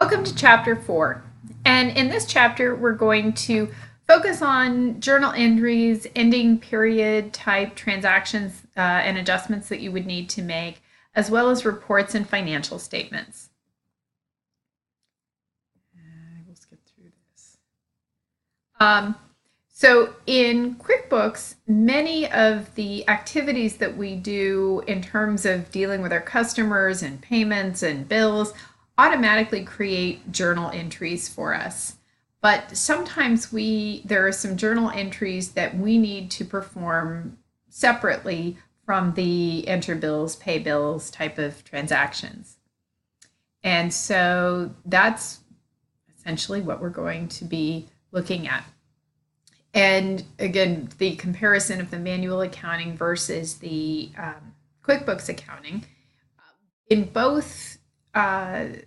Welcome to chapter 4. And in this chapter, we're going to focus on journal entries, ending period type transactions and adjustments that you would need to make, as well as reports and financial statements. We'll skip through this. So in QuickBooks, many of the activities that we do in terms of dealing with our customers and payments and bills automatically create journal entries for us. But sometimes there are some journal entries that we need to perform separately from the enter bills, pay bills type of transactions. And so that's essentially what we're going to be looking at. And again, the comparison of the manual accounting versus the QuickBooks accounting. In both,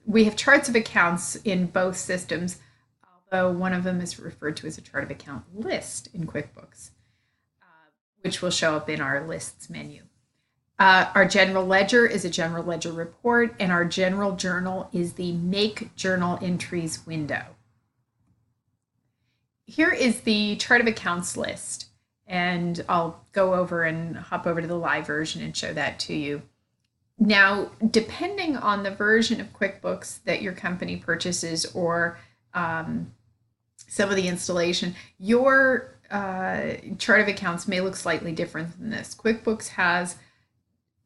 we have charts of accounts in both systems, although one of them is referred to as a chart of account list in QuickBooks, which will show up in our lists menu. Our general ledger is a general ledger report, and our general journal is the Make Journal Entries window. Here is the chart of accounts list, and I'll go over and hop over to the live version and show that to you. Now, depending on the version of QuickBooks that your company purchases or some of the installation, your chart of accounts may look slightly different than this. QuickBooks has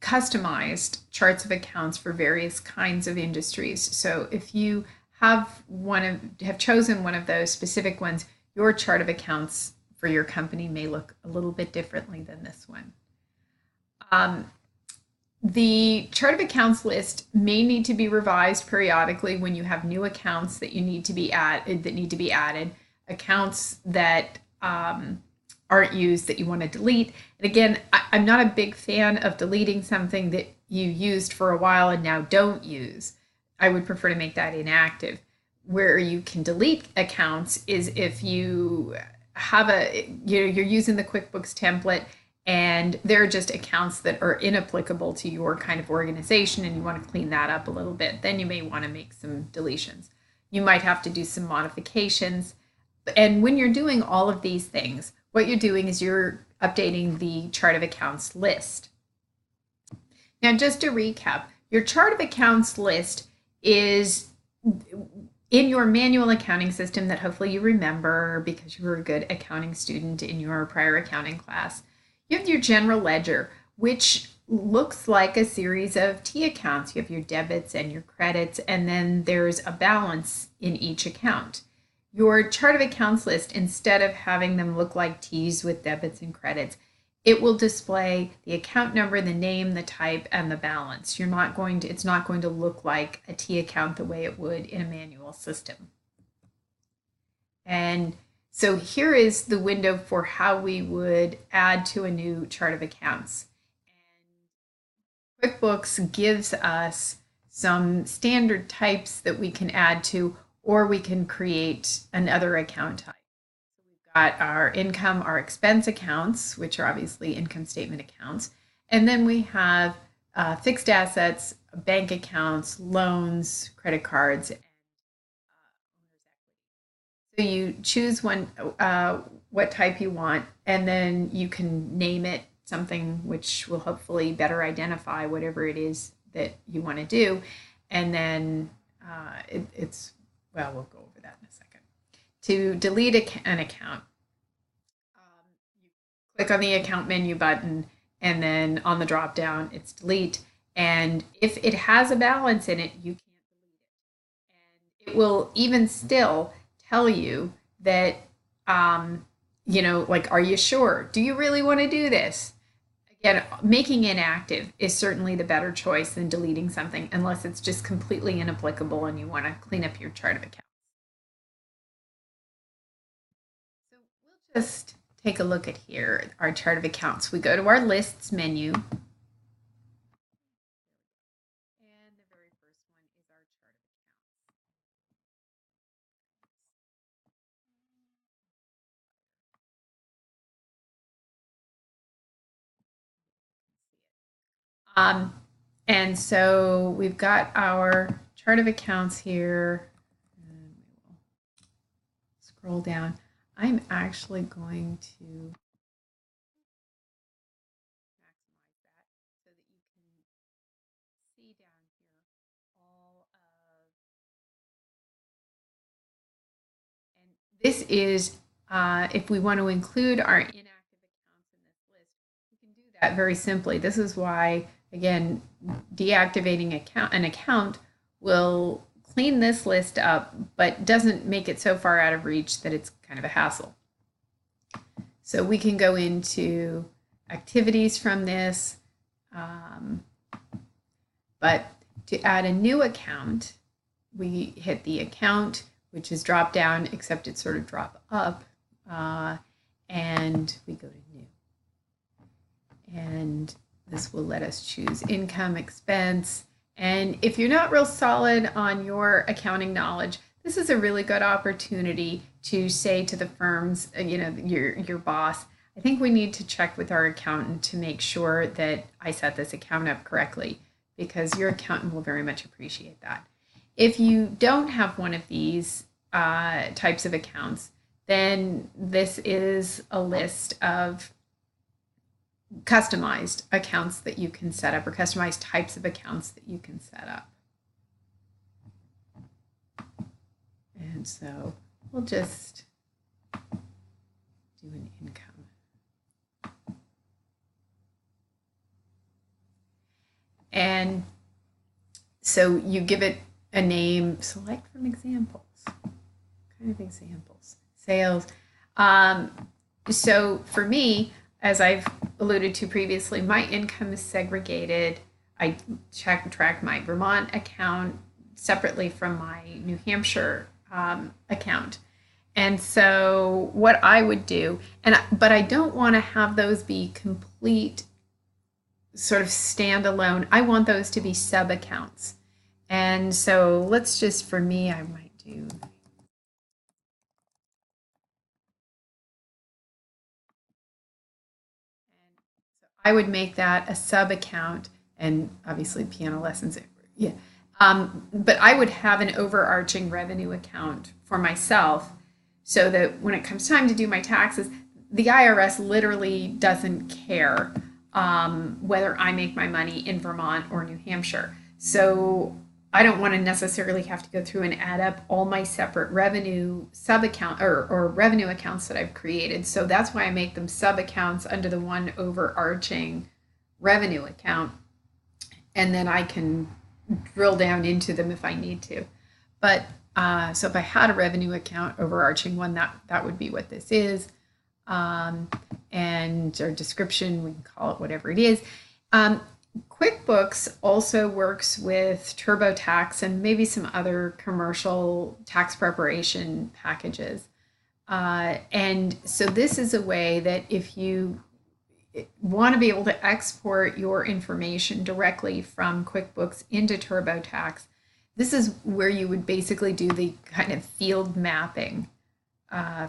customized charts of accounts for various kinds of industries. So if you have chosen one of those specific ones, your chart of accounts for your company may look a little bit differently than this one. The chart of accounts list may need to be revised periodically when you have new accounts that need to be added, accounts that aren't used that you want to delete. And again, I'm not a big fan of deleting something that you used for a while and now don't use. I would prefer to make that inactive. Where you can delete accounts is if you have you're using the QuickBooks template and they're just accounts that are inapplicable to your kind of organization and you want to clean that up a little bit, then you may want to make some deletions. You might have to do some modifications. And when you're doing all of these things, what you're doing is you're updating the chart of accounts list. Now, just to recap, your chart of accounts list is in your manual accounting system that hopefully you remember because you were a good accounting student in your prior accounting class. You have your general ledger, which looks like a series of T accounts. You have your debits and your credits, and then there's a balance in each account. Your chart of accounts list, instead of having them look like T's with debits and credits, it will display the account number, the name, the type, and the balance. It's not going to look like a T account the way it would in a manual system. And so here is the window for how we would add to a new chart of accounts. And QuickBooks gives us some standard types that we can add to, or we can create another account type. Got our income, our expense accounts, which are obviously income statement accounts. And then we have fixed assets, bank accounts, loans, credit cards. So you choose one, what type you want, and then you can name it something which will hopefully better identify whatever it is that you want to do. And then we'll go over that in a second. To delete an account, you click on the account menu button, and then on the drop down, it's delete. And if it has a balance in it, you can't delete it. And it will even still tell you that, are you sure? Do you really want to do this? Again, making inactive is certainly the better choice than deleting something unless it's just completely inapplicable and you want to clean up your chart of accounts. So we'll just take a look at here, our chart of accounts. We go to our lists menu. And the very first one is our chart of accounts. And so we've got our chart of accounts here. scroll down, I'm actually going to maximize that so that you can see down here all of, and this is, if we want to include our inactive accounts in this list, we can do that very simply. This is why, again, deactivating an account will clean this list up, but doesn't make it so far out of reach that it's kind of a hassle. So we can go into activities from this, but to add a new account, we hit the account, which is drop down, except it's sort of drop up, and we go to new. And this will let us choose income, expense. And if you're not real solid on your accounting knowledge, this is a really good opportunity to say to the firms, your boss, I think we need to check with our accountant to make sure that I set this account up correctly, because your accountant will very much appreciate that. If you don't have one of these types of accounts, then this is a list of customized accounts that you can set up, or customized types of accounts that you can set up. And so we'll just do an income. And so you give it a name, select from examples, kind of examples, sales. So for me, as I've alluded to previously, my income is segregated. I track my Vermont account separately from my New Hampshire account. And so what I would do, but I don't want to have those be complete sort of standalone. I want those to be sub accounts. And so let's just, for me, I might do. I would make that a sub account, and obviously piano lessons. Yeah. But I would have an overarching revenue account for myself, so that when it comes time to do my taxes, the IRS literally doesn't care whether I make my money in Vermont or New Hampshire. So I don't want to necessarily have to go through and add up all my separate revenue sub account or revenue accounts that I've created. So that's why I make them sub accounts under the one overarching revenue account. And then I can drill down into them if I need to. But so if I had a revenue account overarching one, that would be what this is. And our description, we can call it whatever it is. QuickBooks also works with TurboTax and maybe some other commercial tax preparation packages. And so this is a way that if you want to be able to export your information directly from QuickBooks into TurboTax, this is where you would basically do the kind of field mapping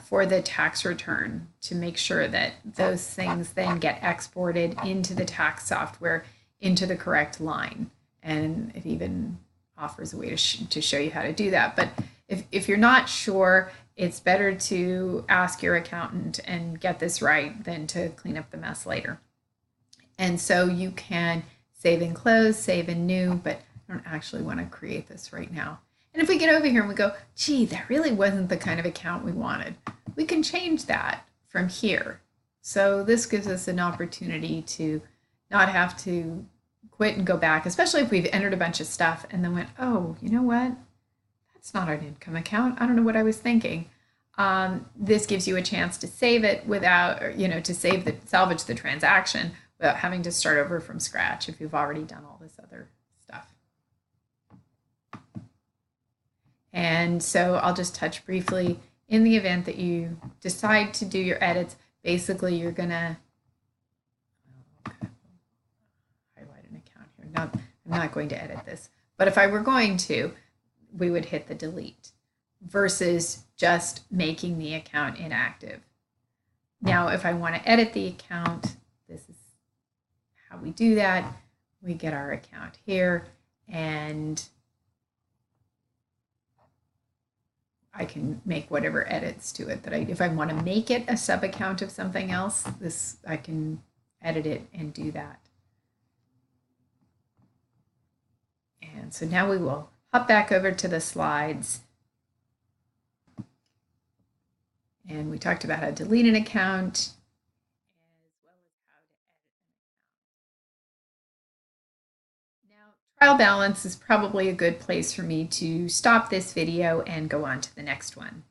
for the tax return to make sure that those things then get exported into the tax software into the correct line. And it even offers a way to show you how to do that. But if you're not sure, it's better to ask your accountant and get this right than to clean up the mess later. And so you can save and close, save and new, but I don't actually want to create this right now. And if we get over here and we go, gee, that really wasn't the kind of account we wanted, we can change that from here. So this gives us an opportunity to not have to quit and go back, especially if we've entered a bunch of stuff and then went, oh, you know what? That's not an income account. I don't know what I was thinking. This gives you a chance to save it without, to salvage the transaction without having to start over from scratch if you've already done all this other stuff. And so I'll just touch briefly. In the event that you decide to do your edits, basically you're going to highlight an account here. I'm not going to edit this, but if I were going to, we would hit the delete versus just making the account inactive. Now, if I want to edit the account, this is how we do that. We get our account here and I can make whatever edits to it that if I want to make it a sub account of something else, I can edit it and do that. And so now we will hop back over to the slides. And we talked about how to delete an account, as well as how to edit an account. Now, trial balance is probably a good place for me to stop this video and go on to the next one.